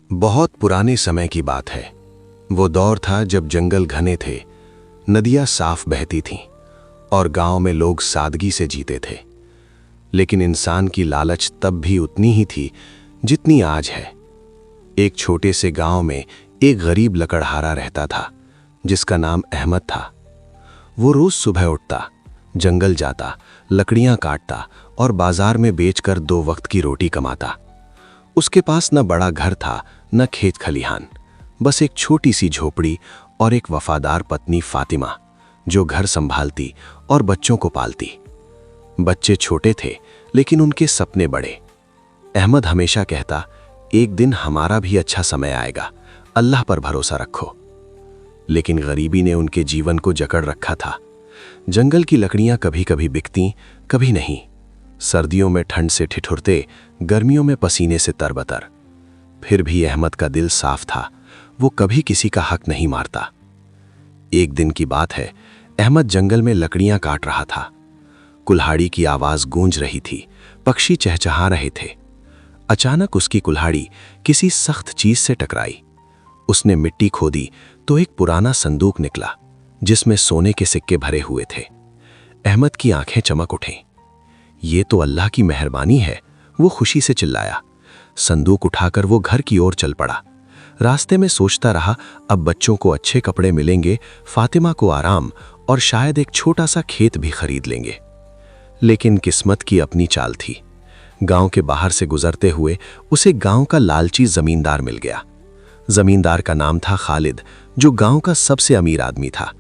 बहुत पुराने समय की बात है। वो दौर था जब जंगल घने थे, नदियां साफ बहती थीं और गांव में लोग सादगी से जीते थे। लेकिन इंसान की लालच तब भी उतनी ही थी जितनी आज है। एक छोटे से गांव में एक गरीब लकड़हारा रहता था जिसका नाम अहमद था। वो रोज सुबह उठता, जंगल जाता, लकड़ियां काटता और बाजार में बेचकर 2 वक्त की रोटी कमाता। उसके पास न बड़ा घर था न खेत खलिहान, बस एक छोटी सी झोपड़ी और एक वफादार पत्नी फातिमा जो घर संभालती और बच्चों को पालती। बच्चे छोटे थे लेकिन उनके सपने बड़े। अहमद हमेशा कहता, एक दिन हमारा भी अच्छा समय आएगा, अल्लाह पर भरोसा रखो। लेकिन गरीबी ने उनके जीवन को जकड़ रखा था। जंगल की लकड़ियां कभी कभी बिकती, कभी नहीं। सर्दियों में ठंड से ठिठुरते, गर्मियों में पसीने से तरबतर। फिर भी अहमद का दिल साफ था, वो कभी किसी का हक नहीं मारता। एक दिन की बात है, अहमद जंगल में लकड़ियां काट रहा था। कुल्हाड़ी की आवाज गूंज रही थी, पक्षी चहचहा रहे थे। अचानक उसकी कुल्हाड़ी किसी सख्त चीज से टकराई। उसने मिट्टी खोदी तो एक पुराना संदूक निकला जिसमें सोने के सिक्के भरे हुए थे। अहमद की आंखें चमक उठीं। ये तो अल्लाह की मेहरबानी है, वो खुशी से चिल्लाया। संदूक उठाकर वो घर की ओर चल पड़ा। रास्ते में सोचता रहा, अब बच्चों को अच्छे कपड़े मिलेंगे, फातिमा को आराम और शायद एक छोटा सा खेत भी खरीद लेंगे। लेकिन किस्मत की अपनी चाल थी। गांव के बाहर से गुजरते हुए उसे गांव का लालची जमींदार मिल गया। जमींदार का नाम था खालिद, जो गांव का सबसे अमीर आदमी था।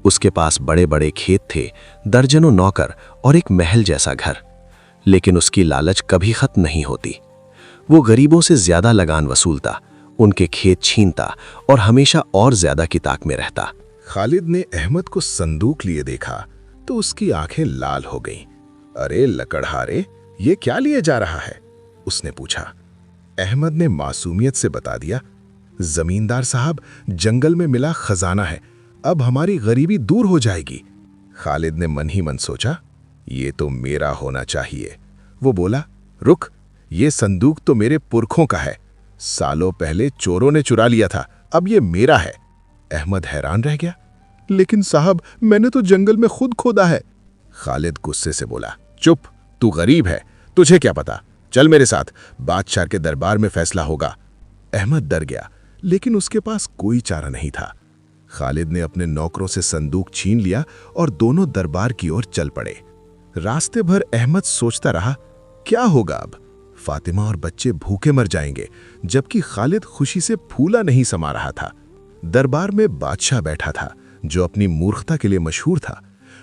उसके पास बड़े बड़े खेत थे, दर्जनों नौकर और एक महल जैसा घर। लेकिन उसकी लालच कभी खत्म नहीं होती। वो गरीबों से ज्यादा लगान वसूलता, उनके खेत छीनता और हमेशा और ज्यादा की ताक में रहता। खालिद ने अहमद को संदूक लिए देखा तो उसकी आंखें लाल हो गईं। अरे लकड़हारे, ये क्या लिए जा रहा है? उसने पूछा। अहमद ने मासूमियत से बता दिया, जमींदार साहब, जंगल में मिला खजाना है, अब हमारी गरीबी दूर हो जाएगी। खालिद ने मन ही मन सोचा, ये तो मेरा होना चाहिए। वो बोला, रुक, ये संदूक तो मेरे पुरखों का है, सालों पहले चोरों ने चुरा लिया था, अब ये मेरा है। अहमद हैरान रह गया, लेकिन साहब, मैंने तो जंगल में खुद खोदा है। खालिद गुस्से से बोला, चुप, तू गरीब है, तुझे क्या पता, चल मेरे साथ, बादशाह के दरबार में फैसला होगा। अहमद डर गया, लेकिन उसके पास कोई चारा नहीं था। खालिद ने अपने नौकरों से संदूक छीन लिया और दोनों दरबार की ओर चल पड़े। रास्ते भर अहमद सोचता रहा, क्या होगा अब? फातिमा और बच्चे भूखे मर जाएंगे, जबकि खालिद खुशी से फूला नहीं समा रहा था। दरबार में बादशाह बैठा था, जो अपनी मूर्खता के लिए मशहूर था।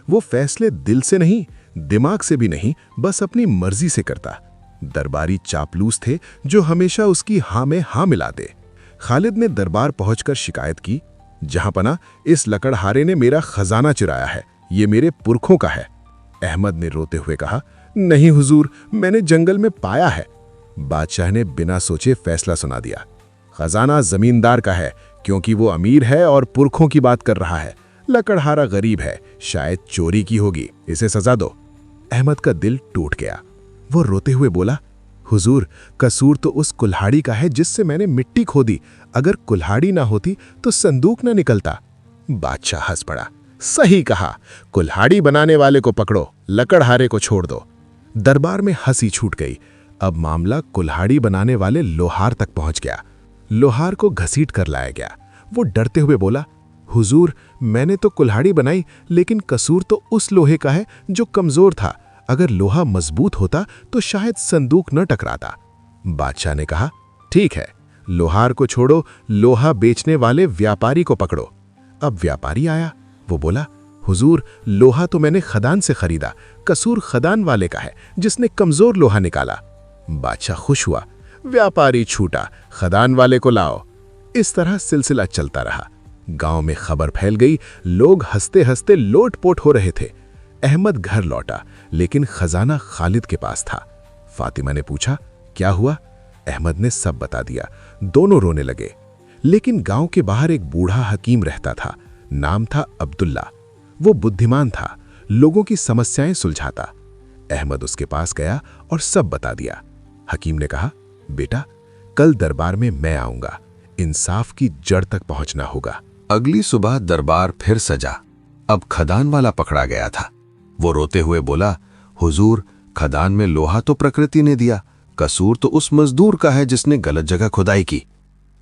वो फैसले दिल से नहीं, दिमाग से भी नहीं, बस अपनी मर्जी से करता। दरबारी चापलूस थे जो हमेशा उसकी हाँ में हाँ मिलाते। खालिद ने दरबार पहुंचकर शिकायत की, जहांपना, इस लकड़हारे ने मेरा खजाना चुराया है, ये मेरे पुरखों का है। अहमद ने रोते हुए कहा, नहीं हुजूर, मैंने जंगल में पाया है। बादशाह ने बिना सोचे फैसला सुना दिया, खजाना जमींदार का है, क्योंकि वो अमीर है और पुरखों की बात कर रहा है। लकड़हारा गरीब है, शायद चोरी की होगी, इसे सजा दो। अहमद का दिल टूट गया। वो रोते हुए बोला, हुजूर, कसूर तो उस कुल्हाड़ी का है जिससे मैंने मिट्टी खोदी, अगर कुल्हाड़ी ना होती तो संदूक ना निकलता। बादशाह हंस पड़ा, सही कहा, कुल्हाड़ी बनाने वाले को पकड़ो, लकड़हारे को छोड़ दो। दरबार में हंसी छूट गई। अब मामला कुल्हाड़ी बनाने वाले लोहार तक पहुंच गया। लोहार को घसीट कर लाया गया। वो डरते हुए बोला, हुजूर, मैंने तो कुल्हाड़ी बनाई, लेकिन कसूर तो उस लोहे का है जो कमजोर था, अगर लोहा मजबूत होता तो शायद संदूक न टकराता। बादशाह ने कहा, ठीक है, लोहार को छोड़ो, लोहा बेचने वाले व्यापारी को पकड़ो। अब व्यापारी आया। वो बोला, हुजूर, लोहा तो मैंने खदान से खरीदा, कसूर खदान वाले का है जिसने कमजोर लोहा निकाला। बादशाह खुश हुआ। व्यापारी छूटा, खदान वाले को लाओ। इस तरह सिलसिला चलता रहा। गांव में खबर फैल गई, लोग हंसते हंसते लोटपोट हो रहे थे। अहमद घर लौटा, लेकिन खजाना खालिद के पास था। फातिमा ने पूछा, क्या हुआ? अहमद ने सब बता दिया। दोनों रोने लगे। लेकिन गांव के बाहर एक बूढ़ा हकीम रहता था, नाम था अब्दुल्ला। वो बुद्धिमान था, लोगों की समस्याएं सुलझाता। अहमद उसके पास गया और सब बता दिया। हकीम ने कहा, बेटा, कल दरबार में मैं आऊंगा। इंसाफ की जड़ तक पहुंचना होगा। अगली सुबह दरबार फिर सजा। अब खदान वाला पकड़ा गया था। वो रोते हुए बोला, हुजूर, खदान में लोहा तो प्रकृति ने दिया, कसूर तो उस मजदूर का है जिसने गलत जगह खुदाई की।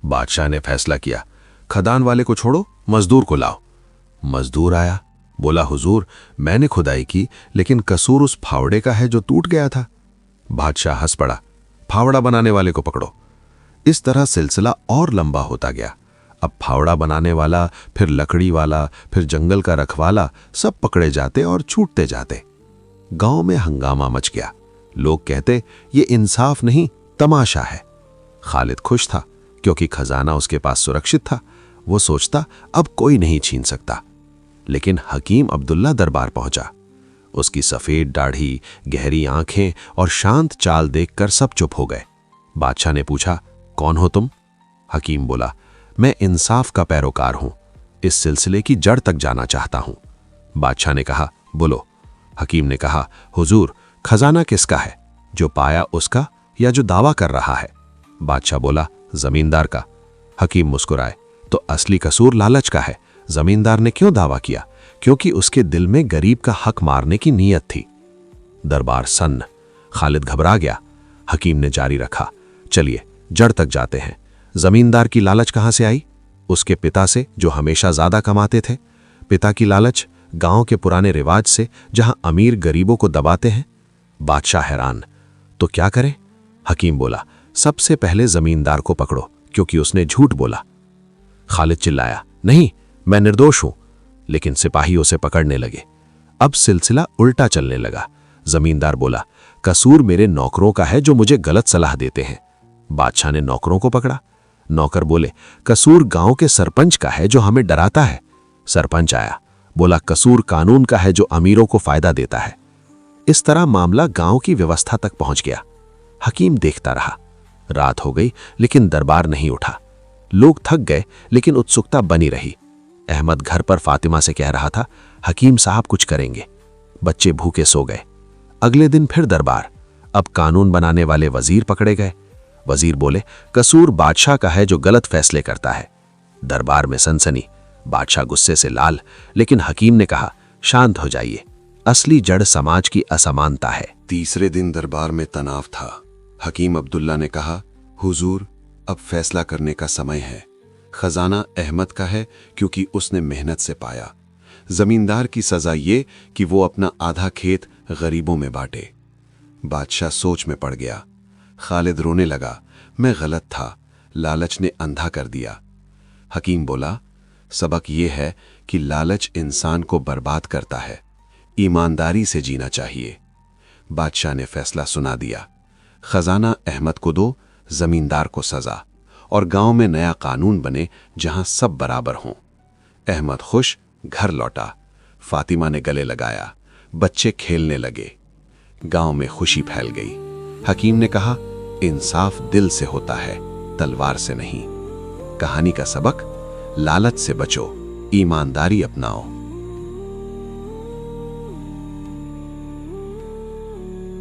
बादशाह ने फैसला किया, खदान वाले को छोड़ो, मजदूर को लाओ। मजदूर आया, बोला, हुजूर, मैंने खुदाई की, लेकिन कसूर उस फावड़े का है जो टूट गया था। बादशाह हंस पड़ा, फावड़ा बनाने वाले को पकड़ो। इस तरह सिलसिला और लंबा होता गया। अब फावड़ा बनाने वाला, फिर लकड़ी वाला, फिर जंगल का रखवाला, सब पकड़े जाते और छूटते जाते। गांव में हंगामा मच गया। लोग कहते, ये इंसाफ नहीं, तमाशा है। खालिद खुश था क्योंकि खजाना उसके पास सुरक्षित था। वो सोचता, अब कोई नहीं छीन सकता। लेकिन हकीम अब्दुल्ला दरबार पहुंचा। उसकी सफेद दाढ़ी, गहरी आंखें और शांत चाल देखकर सब चुप हो गए। बादशाह ने पूछा, कौन हो तुम? हकीम बोला, मैं इंसाफ का पैरोकार हूं, इस सिलसिले की जड़ तक जाना चाहता हूं। बादशाह ने कहा, बोलो। हकीम ने कहा, हुजूर, खजाना किसका है, जो पाया उसका या जो दावा कर रहा है? बादशाह बोला, जमींदार का। हकीम मुस्कुराए, तो असली कसूर लालच का है। जमींदार ने क्यों दावा किया? क्योंकि उसके दिल में गरीब का हक मारने की नीयत थी। दरबार सन्न। खालिद घबरा गया। हकीम ने जारी रखा, चलिए जड़ तक जाते हैं। जमींदार की लालच कहां से आई? उसके पिता से, जो हमेशा ज्यादा कमाते थे। पिता की लालच गांव के पुराने रिवाज से, जहां अमीर गरीबों को दबाते हैं। बादशाह हैरान, तो क्या करें? हकीम बोला, सबसे पहले जमींदार को पकड़ो, क्योंकि उसने झूठ बोला। खालिद चिल्लाया, नहीं, मैं निर्दोष हूं। लेकिन सिपाही उसे पकड़ने लगे। अब सिलसिला उल्टा चलने लगा। जमींदार बोला, कसूर मेरे नौकरों का है जो मुझे गलत सलाह देते हैं। बादशाह ने नौकरों को पकड़ा। नौकर बोले, कसूर गांव के सरपंच का है जो हमें डराता है। सरपंच आया, बोला, कसूर कानून का है जो अमीरों को फायदा देता है। इस तरह मामला गांव की व्यवस्था तक पहुंच गया। हकीम देखता रहा। रात हो गई, लेकिन दरबार नहीं उठा। लोग थक गए, लेकिन उत्सुकता बनी रही। अहमद घर पर फातिमा से कह रहा था, हकीम साहब कुछ करेंगे। बच्चे भूखे सो गए। अगले दिन फिर दरबार। अब कानून बनाने वाले वजीर पकड़े गए। वजीर बोले, कसूर बादशाह का है जो गलत फैसले करता है। दरबार में सनसनी। बादशाह गुस्से से लाल, लेकिन हकीम ने कहा, शांत हो जाइए, असली जड़ समाज की असमानता है। तीसरे दिन दरबार में तनाव था। हकीम अब्दुल्ला ने कहा, हुजूर, अब फैसला करने का समय है। खजाना अहमद का है क्योंकि उसने मेहनत से पाया। जमींदार की सजा ये कि वो अपना आधा खेत गरीबों में बांटे। बादशाह सोच में पड़ गया। खालिद रोने लगा, मैं गलत था, लालच ने अंधा कर दिया। हकीम बोला, सबक ये है कि लालच इंसान को बर्बाद करता है, ईमानदारी से जीना चाहिए। बादशाह ने फैसला सुना दिया, खजाना अहमद को दो, जमींदार को सजा, और गांव में नया कानून बने जहां सब बराबर हों। अहमद खुश घर लौटा। फातिमा ने गले लगाया। बच्चे खेलने लगे। गांव में खुशी फैल गई। हकीम ने कहा, इंसाफ दिल से होता है, तलवार से नहीं। कहानी का सबक, लालच से बचो, ईमानदारी अपनाओ।